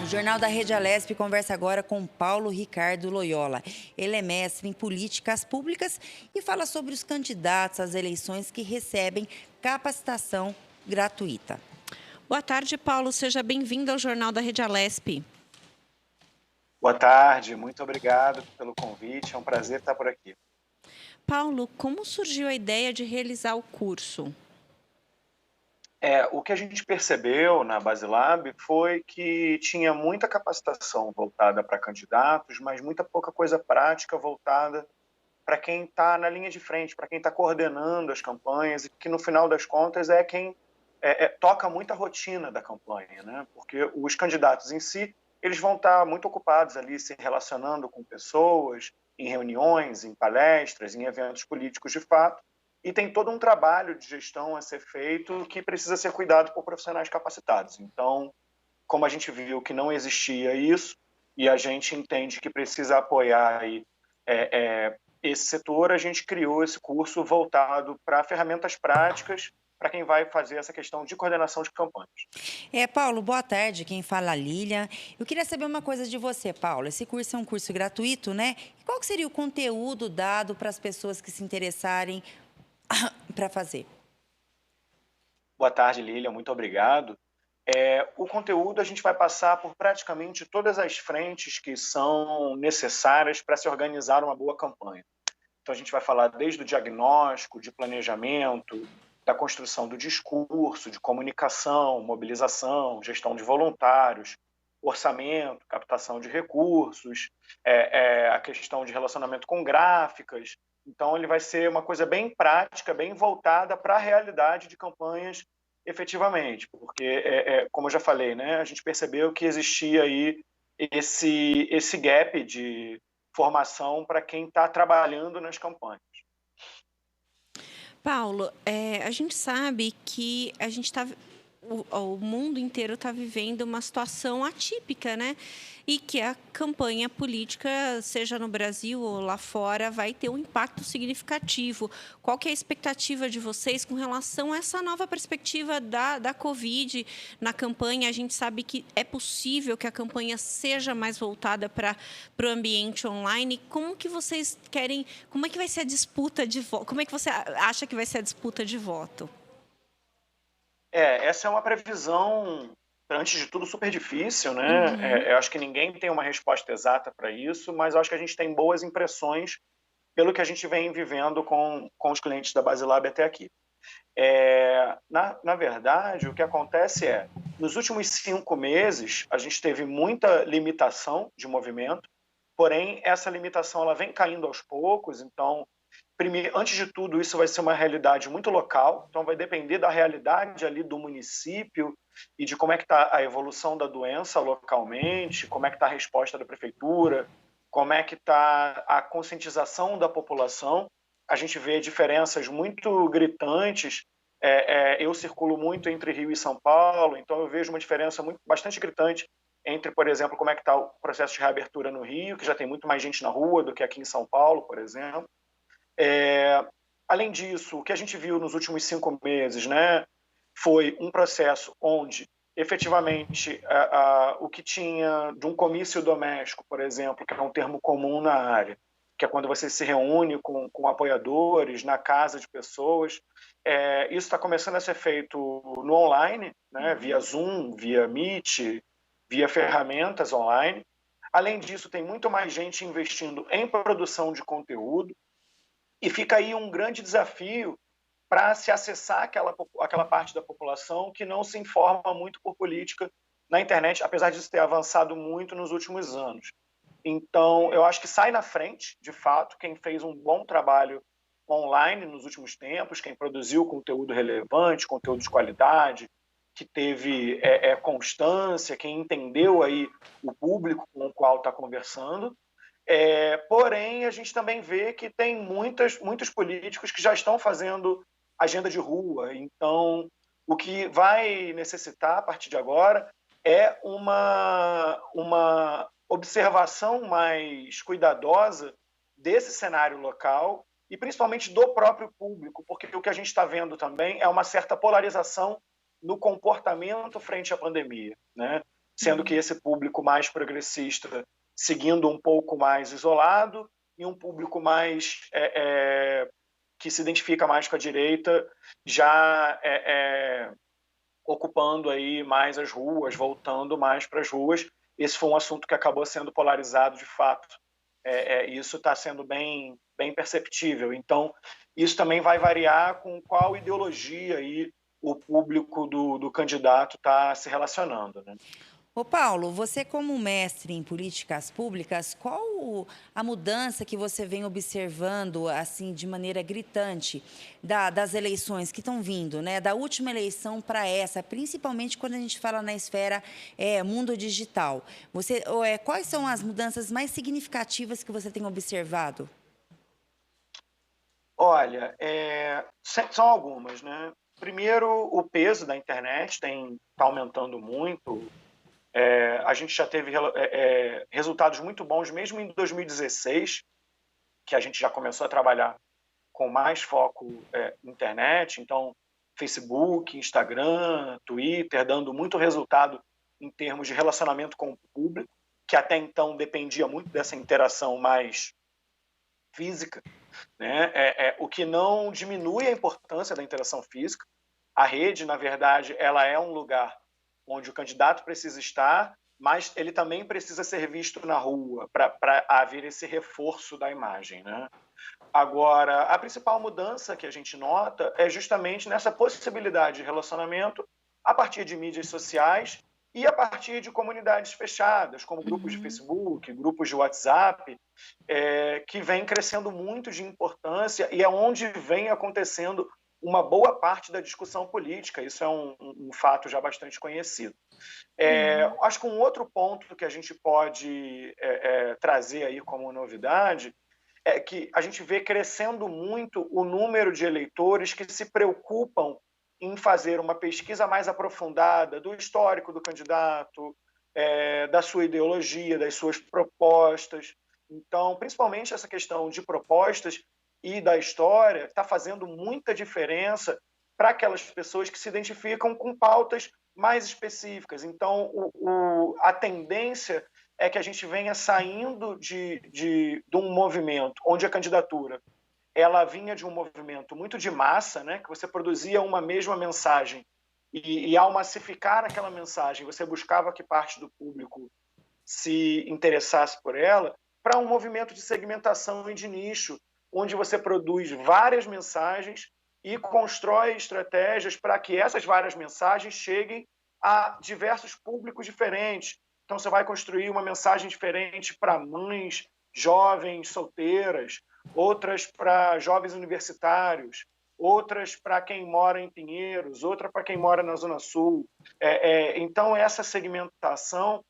O Jornal da Rede Alesp conversa agora com Paulo Ricardo Loyola. Ele é mestre em políticas públicas e fala sobre os candidatos às eleições que recebem capacitação gratuita. Boa tarde, Paulo. Seja bem-vindo ao Jornal da Rede Alesp. Boa tarde, muito obrigado pelo convite, é um prazer estar por aqui. Paulo, como surgiu a ideia de realizar o curso? O que a gente percebeu na Basilab foi que tinha muita capacitação voltada para candidatos, mas muita pouca coisa prática voltada para quem está na linha de frente, para quem está coordenando as campanhas e que, no final das contas, é quem toca muita rotina da campanha, né? Porque os candidatos em si, eles vão estar muito ocupados ali se relacionando com pessoas, em reuniões, em palestras, em eventos políticos de fato, e tem todo um trabalho de gestão a ser feito que precisa ser cuidado por profissionais capacitados. Então, como a gente viu que não existia isso, e a gente entende que precisa apoiar aí, esse setor, a gente criou esse curso voltado para ferramentas práticas para quem vai fazer essa questão de coordenação de campanhas. Paulo, boa tarde. Quem fala é a Lília. Eu queria saber uma coisa de você, Paulo. Esse curso é um curso gratuito, né? E qual que seria o conteúdo dado para as pessoas que se interessarem para fazer? Boa tarde, Lília, muito obrigado. O conteúdo a gente vai passar por praticamente todas as frentes que são necessárias para se organizar uma boa campanha. Então, a gente vai falar desde o diagnóstico, de planejamento, da construção do discurso, de comunicação, mobilização, gestão de voluntários, orçamento, captação de recursos, a questão de relacionamento com gráficas. Então, ele vai ser uma coisa bem prática, bem voltada para a realidade de campanhas efetivamente, porque, como eu já falei, né, a gente percebeu que existia aí esse gap de formação para quem está trabalhando nas campanhas. Paulo, a gente sabe que o mundo inteiro está vivendo uma situação atípica, né? E que a campanha política, seja no Brasil ou lá fora, vai ter um impacto significativo. Qual que é a expectativa de vocês com relação a essa nova perspectiva da Covid na campanha? A gente sabe que é possível que a campanha seja mais voltada para o ambiente online. Como que vocês querem? Como é que vai ser a disputa de voto? Como é que você acha que vai ser a disputa de voto? Essa é uma previsão, antes de tudo, super difícil, né? Uhum. Eu acho que ninguém tem uma resposta exata para isso, mas eu acho que a gente tem boas impressões pelo que a gente vem vivendo com os clientes da Basilab até aqui. Na verdade, o que acontece nos últimos 5 meses, a gente teve muita limitação de movimento, porém, essa limitação ela vem caindo aos poucos, então, antes de tudo, isso vai ser uma realidade muito local, então vai depender da realidade ali do município e de como é que está a evolução da doença localmente, como é que está a resposta da prefeitura, como é que está a conscientização da população. A gente vê diferenças muito gritantes. Eu circulo muito entre Rio e São Paulo, então eu vejo uma diferença bastante gritante entre, por exemplo, como é que está o processo de reabertura no Rio, que já tem muito mais gente na rua do que aqui em São Paulo, por exemplo. Além disso, o que a gente viu nos últimos 5 meses, né, foi um processo onde, efetivamente, o que tinha de um comício doméstico, por exemplo, que é um termo comum na área, que é quando você se reúne com apoiadores na casa de pessoas, isso está começando a ser feito no online, né, via Zoom, via Meet, via ferramentas online. Além disso, tem muito mais gente investindo em produção de conteúdo, e fica aí um grande desafio para se acessar aquela parte da população que não se informa muito por política na internet, apesar disso ter avançado muito nos últimos anos. Então, eu acho que sai na frente, de fato, quem fez um bom trabalho online nos últimos tempos, quem produziu conteúdo relevante, conteúdo de qualidade, que teve constância, quem entendeu aí o público com o qual está conversando. Porém, a gente também vê que tem muitos políticos que já estão fazendo agenda de rua. Então, o que vai necessitar, a partir de agora, é uma observação mais cuidadosa desse cenário local e principalmente do próprio público, porque o que a gente está vendo também é uma certa polarização no comportamento frente à pandemia, né? sendo que esse público mais progressista seguindo um pouco mais isolado e um público mais que se identifica mais com a direita já ocupando aí mais as ruas, voltando mais para as ruas. Esse foi um assunto que acabou sendo polarizado de fato. Isso está sendo bem perceptível. Então, isso também vai variar com qual ideologia aí o público do candidato está se relacionando, né? Ô Paulo, você como mestre em políticas públicas, qual a mudança que você vem observando, assim, de maneira gritante, das eleições que estão vindo, né? Da última eleição para essa, principalmente quando a gente fala na esfera mundo digital. Quais são as mudanças mais significativas que você tem observado? Olha, são algumas, né? Primeiro, o peso da internet está aumentando muito. A gente já teve resultados muito bons, mesmo em 2016, que a gente já começou a trabalhar com mais foco na internet. Então, Facebook, Instagram, Twitter, dando muito resultado em termos de relacionamento com o público, que até então dependia muito dessa interação mais física, né? O que não diminui a importância da interação física. A rede, na verdade, ela é um lugar onde o candidato precisa estar, mas ele também precisa ser visto na rua para haver esse reforço da imagem, né? Agora, a principal mudança que a gente nota é justamente nessa possibilidade de relacionamento a partir de mídias sociais e a partir de comunidades fechadas, como grupos de Facebook, grupos de WhatsApp, que vem crescendo muito de importância e é onde vem acontecendo uma boa parte da discussão política. Isso é um fato já bastante conhecido. Acho que um outro ponto que a gente pode trazer aí como novidade é que a gente vê crescendo muito o número de eleitores que se preocupam em fazer uma pesquisa mais aprofundada do histórico do candidato, da sua ideologia, das suas propostas. Então, principalmente essa questão de propostas e da história está fazendo muita diferença para aquelas pessoas que se identificam com pautas mais específicas. Então, a tendência é que a gente venha saindo de um movimento onde a candidatura ela vinha de um movimento muito de massa, né, que você produzia uma mesma mensagem e ao massificar aquela mensagem, você buscava que parte do público se interessasse por ela, para um movimento de segmentação e de nicho, onde você produz várias mensagens e constrói estratégias para que essas várias mensagens cheguem a diversos públicos diferentes. Então, você vai construir uma mensagem diferente para mães jovens, solteiras, outras para jovens universitários, outras para quem mora em Pinheiros, outra para quem mora na Zona Sul. Então, essa segmentação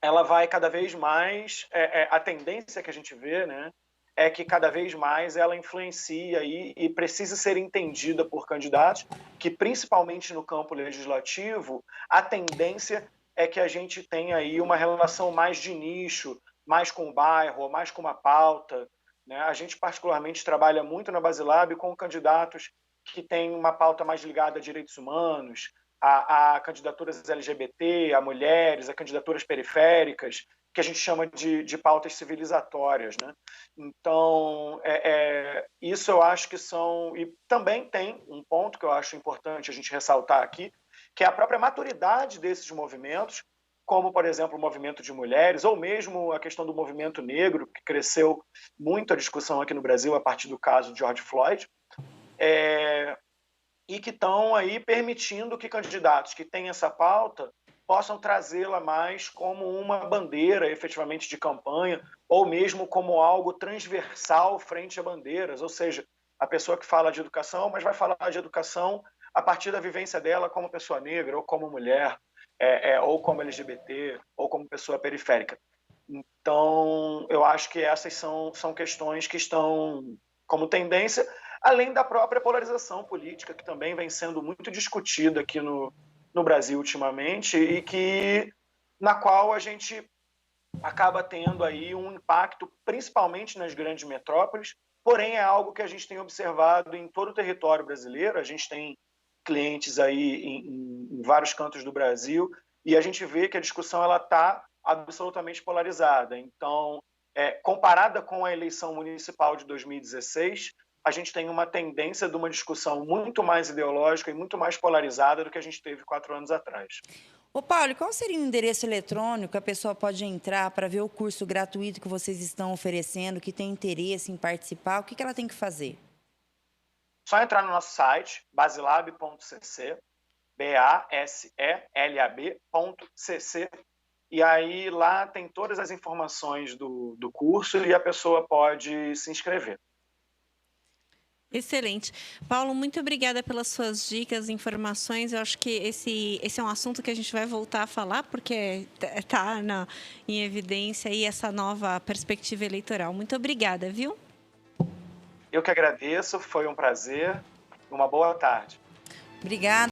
ela vai cada vez mais, a tendência que a gente vê, né, é que cada vez mais ela influencia e precisa ser entendida por candidatos que, principalmente no campo legislativo, a tendência é que a gente tenha aí uma relação mais de nicho, mais com o bairro, mais com uma pauta, né? A gente particularmente trabalha muito na Basilab com candidatos que têm uma pauta mais ligada a direitos humanos, a candidaturas LGBT, a mulheres, a candidaturas periféricas, que a gente chama de pautas civilizatórias, né? Então, isso eu acho que são... E também tem um ponto que eu acho importante a gente ressaltar aqui, que é a própria maturidade desses movimentos, como, por exemplo, o movimento de mulheres, ou mesmo a questão do movimento negro, que cresceu muito a discussão aqui no Brasil a partir do caso de George Floyd, e que estão aí permitindo que candidatos que têm essa pauta possam trazê-la mais como uma bandeira, efetivamente, de campanha, ou mesmo como algo transversal frente a bandeiras, ou seja, a pessoa que fala de educação, mas vai falar de educação a partir da vivência dela como pessoa negra, ou como mulher, ou como LGBT, ou como pessoa periférica. Então, eu acho que essas são questões que estão como tendência, além da própria polarização política, que também vem sendo muito discutida aqui no Brasil ultimamente, e na qual a gente acaba tendo aí um impacto, principalmente nas grandes metrópoles, porém é algo que a gente tem observado em todo o território brasileiro. A gente tem clientes aí em vários cantos do Brasil e a gente vê que a discussão ela está absolutamente polarizada. Então, comparada com a eleição municipal de 2016, a gente tem uma tendência de uma discussão muito mais ideológica e muito mais polarizada do que a gente teve 4 anos atrás. Ô, Paulo, qual seria o endereço eletrônico que a pessoa pode entrar para ver o curso gratuito que vocês estão oferecendo, que tem interesse em participar? O que ela tem que fazer? Só entrar no nosso site, baselab.cc, baselab.cc, e aí lá tem todas as informações do curso e a pessoa pode se inscrever. Excelente. Paulo, muito obrigada pelas suas dicas, informações. Eu acho que esse é um assunto que a gente vai voltar a falar, porque está em evidência aí essa nova perspectiva eleitoral. Muito obrigada, viu? Eu que agradeço, foi um prazer. Uma boa tarde. Obrigada.